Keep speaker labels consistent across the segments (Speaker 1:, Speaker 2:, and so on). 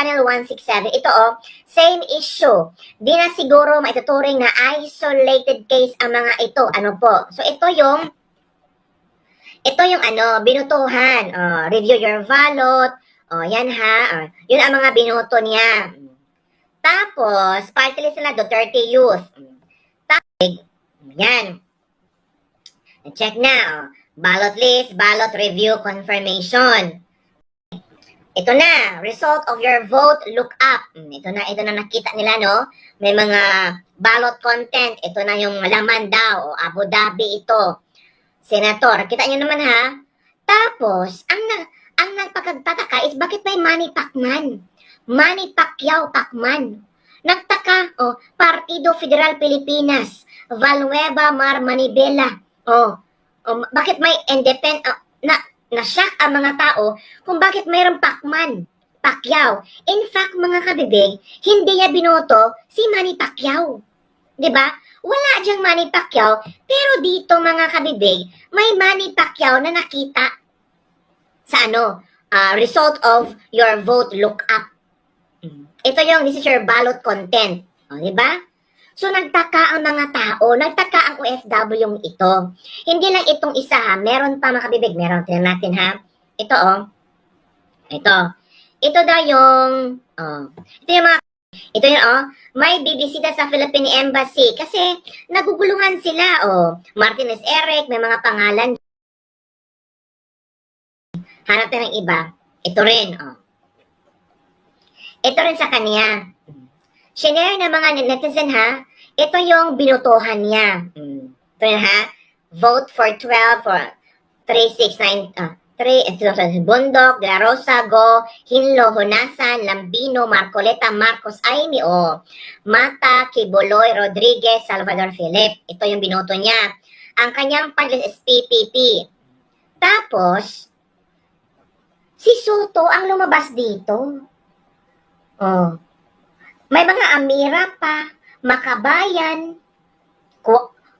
Speaker 1: Channel 167. Ito same issue. Di na siguro maituturing na isolated case ang mga ito. Ano po? So ito yung binutuhan. Review your ballot. Yan ha. Yun ang mga binuto niya. Tapos, party list na Duterte Youth. Tapos, yan. Check na. Ballot list, ballot review confirmation. Ito na, result of your vote, look up. Ito na nakita nila, no? May mga ballot content. Ito na yung laman daw. Abu Dhabi ito. Senator, kita nyo naman ha. Tapos, ang nagpagtataka is bakit may Manny Pacman? Manny Pacquiao Pacman. Nagtaka, Partido Federal Pilipinas. Valnueva Mar Manibela. Bakit may independent, na-shock ang mga tao kung bakit mayroong Pacman, Pacquiao. In fact, mga kabibig, hindi niya binoto si Manny Pacquiao. Diba? Wala diyang Manny Pacquiao, pero dito mga kabibig, may Manny Pacquiao na nakita sa result of your vote look up. Ito this is your ballot content. Diba? So, nagtaka ang mga tao, nagtaka ang OFW yung ito. Hindi lang itong isa ha, meron pa mga kabibig, meron. Tingnan natin ha. Ito Ito. Ito daw yung, ito yung may bibisita sa Philippine Embassy kasi nagugulungan sila, Martinez Eric, may mga pangalan. Hanap tayo ng iba. Ito rin, Ito rin sa kanya. Shinare ng mga netizen ha, ito yung binutuhan niya. Ito yun ha, vote for 12 for 369, Bundok, De La Rosa, Go, Hinlo, Honasan, Lambino, Marcoleta, Marcos, Aimee, Mata, Kiboloy, Rodriguez, Salvador Philip. Ito yung binuto niya. Ang kanyang panlist is PPP. Tapos, si Soto ang lumabas dito. May mga Amira pa, Makabayan,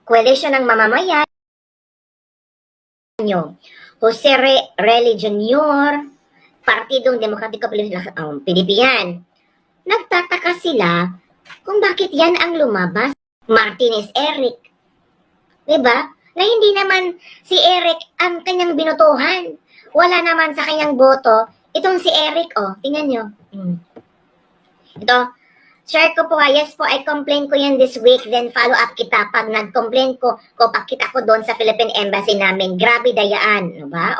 Speaker 1: Coalition ng Mamamayan, Jose Reli Jr., Partidong Demokratiko Pilipinan. Nagtataka sila kung bakit yan ang lumabas. Martinez Eric. Diba? Na hindi naman si Eric ang kanyang binutuhan. Wala naman sa kanyang boto. Itong si Eric, tingnan nyo. Ito, share ko po yes po, I complain ko yan this week, then follow up kita. Pag nag-complain ko, pakita ko doon sa Philippine Embassy namin. Grabe dayaan. Ano ba?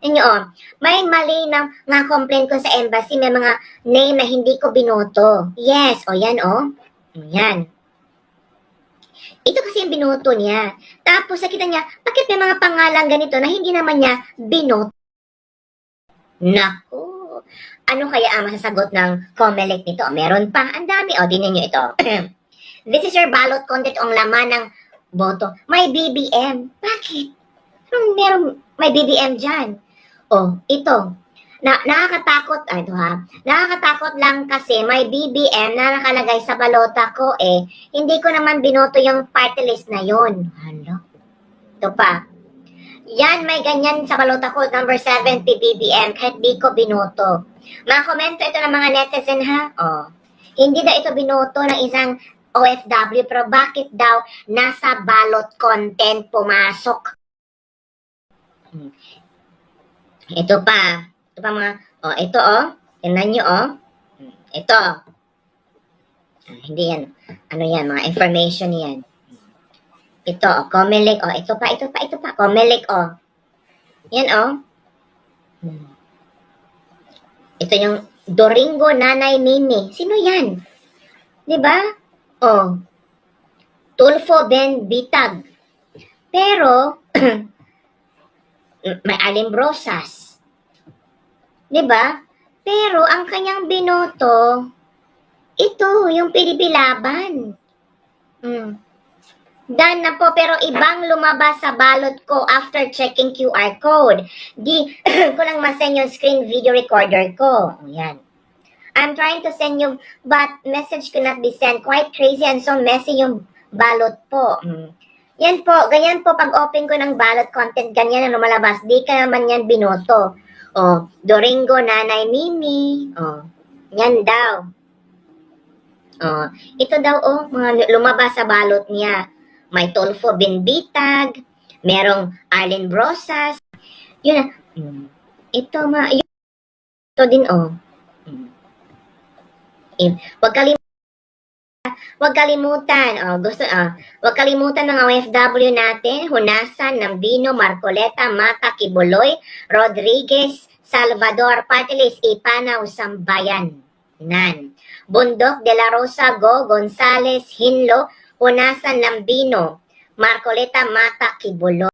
Speaker 1: Inyo, may mali na nga complain ko sa embassy, may mga name na hindi ko binoto. Yes, yan, Yan. Ito kasi yung binoto niya. Tapos, nakita niya, bakit may mga pangalan ganito na hindi naman niya binoto? Naku. Ano kaya ang masasagot ng COMELEC nito? Meron pa. Ang dami. Dinin nyo ito. This is your ballot content ang laman ng boto. May BBM. Bakit? May BBM dyan? Ito. Nakakatakot. Ito ha. Nakakatakot lang kasi may BBM na nakalagay sa balota ko Hindi ko naman binoto yung party list na yun. Hala. Ito pa. Yan, may ganyan sa balota ko, number 70 BBM, kahit di ko binoto. Mga komento ito ng mga netizen ha. Hindi daw ito binoto ng isang OFW, pero bakit daw nasa ballot content pumasok? Ito pa. Ito pa mga, ito tingnan nyo Ito. Hindi yan. Ano yan, mga information yan. Ito, COMELEC, ito pa, COMELEC, Yan, Ito yung Doringo Nanay Mimi. Sino yan? Diba? Tulfo Ben Bitag. Pero, may Alimbrosas. Diba? Pero, ang kanyang binoto, ito, yung Pilipilaban. Done na po, pero ibang lumabas sa ballot ko after checking QR code. Di ko lang masend yung screen video recorder ko. Yan. I'm trying to send you, but message cannot be sent. Quite crazy and so messy yung ballot po. Yan po, ganyan po pag open ko ng ballot content, ganyan ang lumalabas. Di ka naman yan binoto. Doringo Nanay Mimi. Yan daw. Ito daw, mga lumabas sa balot niya. May Tolfo Binbitag, merong Arlen Brosas. Yun na. Ito din, Huwag kalimutan, huwag kalimutan ng OFW natin, hunasan ng Bino Marcoleta, Mata, Kibuloy, Rodriguez, Salvador, Patilis, Ipanaw, Sambayan. Nan. Bundok de la Rosa, Go, Gonzales, Hinlo, hunasan ng Bino, Marcoleta, Mata, Kibuloy.